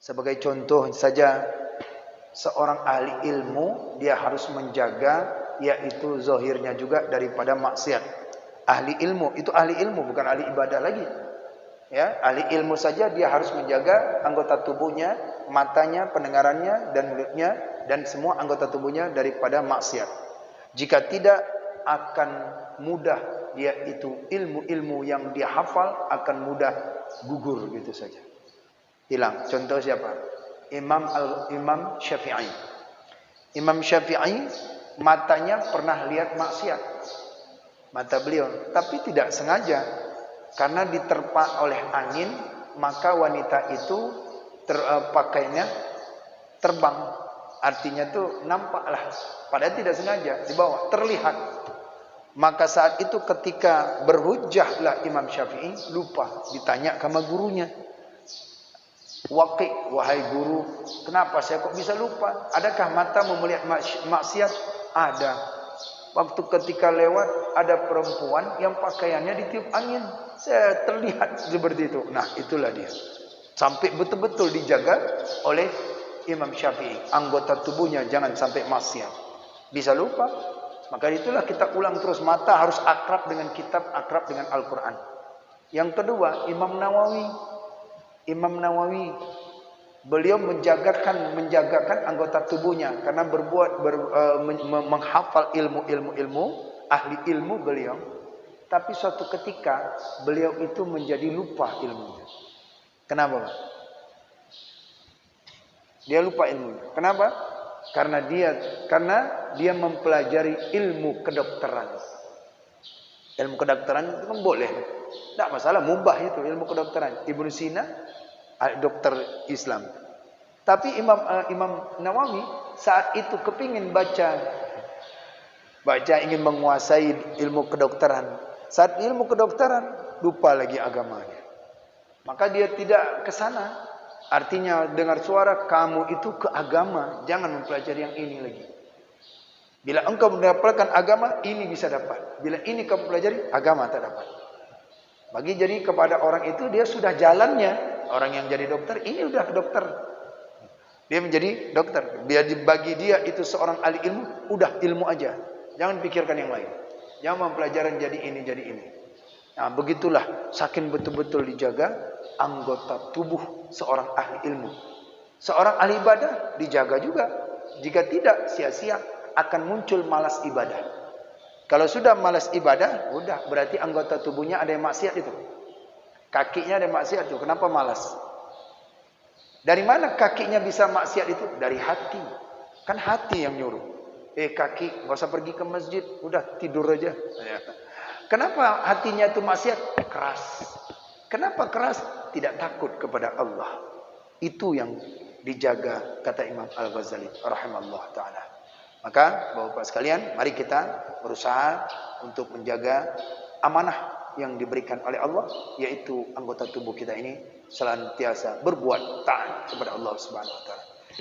Sebagai contoh saja, seorang ahli ilmu dia harus menjaga yaitu zahirnya juga daripada maksiat. Ahli ilmu itu ahli ilmu, bukan ahli ibadah lagi. Ya, ahli ilmu saja dia harus menjaga anggota tubuhnya, matanya, pendengarannya dan mulutnya dan semua anggota tubuhnya daripada maksiat. Jika tidak, akan mudah dia itu ilmu-ilmu yang dia hafal akan mudah gugur gitu saja. Hilang. Contoh siapa? Imam Syafi'i. Imam Syafi'i matanya pernah lihat maksiat. Mata beliau, tapi tidak sengaja. Karena diterpa oleh angin, maka wanita itu pakainya terbang. Artinya tuh nampaklah. Padahal tidak sengaja, di bawah terlihat. Maka saat itu ketika berhujjahlah Imam Syafi'i, lupa ditanya sama gurunya. Waqi, wahai guru, kenapa saya kok bisa lupa? Adakah mata melihat maksiat? Ada. Waktu ketika lewat ada perempuan yang pakaiannya ditiup angin, saya terlihat seperti itu. Nah, itulah dia. Sampai betul-betul dijaga oleh Imam Syafi'i. Anggota tubuhnya jangan sampai maksiat. Bisa lupa. Maka itulah kita ulang terus, mata harus akrab dengan kitab, akrab dengan Al-Quran. Yang kedua, Imam Nawawi beliau menjagakan anggota tubuhnya karena menghafal ilmu ahli ilmu beliau. Tapi suatu ketika beliau itu menjadi lupa ilmunya. Kenapa, Pak? Dia lupa ilmunya. Kenapa? Karena dia mempelajari ilmu kedokteran. Ilmu kedokteran itu kan boleh. Tidak masalah, mubah itu ilmu kedokteran. Ibnu Sina dokter Islam. Tapi Imam Nawawi saat itu kepingin baca ingin menguasai ilmu kedokteran. Saat ilmu kedokteran lupa lagi agamanya. Maka dia tidak ke sana. Artinya dengar suara kamu itu ke agama, jangan mempelajari yang ini lagi. Bila engkau mendapatkan agama, ini bisa dapat. Bila ini kamu pelajari, agama tak dapat. Bagi jadi kepada orang itu dia sudah jalannya. Orang yang jadi dokter, ini udah dokter. Dia menjadi dokter. Biar bagi dia itu seorang ahli ilmu, udah ilmu aja. Jangan pikirkan yang lain. Jangan mempelajari jadi ini. Nah, begitulah saking betul-betul dijaga anggota tubuh seorang ahli ilmu. Seorang ahli ibadah dijaga juga. Jika tidak, sia-sia akan muncul malas ibadah. Kalau sudah malas ibadah, udah berarti anggota tubuhnya ada yang maksiat itu. Kakinya ada maksiat itu. Kenapa malas? Dari mana kakinya bisa maksiat itu? Dari hati. Kan hati yang nyuruh. Kaki, gak usah pergi ke masjid. Udah tidur aja. Kenapa hatinya itu maksiat? Keras. Kenapa keras? Tidak takut kepada Allah. Itu yang dijaga, kata Imam Al-Ghazali rahimahullah ta'ala. Maka Bapak-Bapak sekalian, mari kita berusaha untuk menjaga amanah yang diberikan oleh Allah, yaitu anggota tubuh kita ini senantiasa berbuat taat kepada Allah Subhanahu wa taala.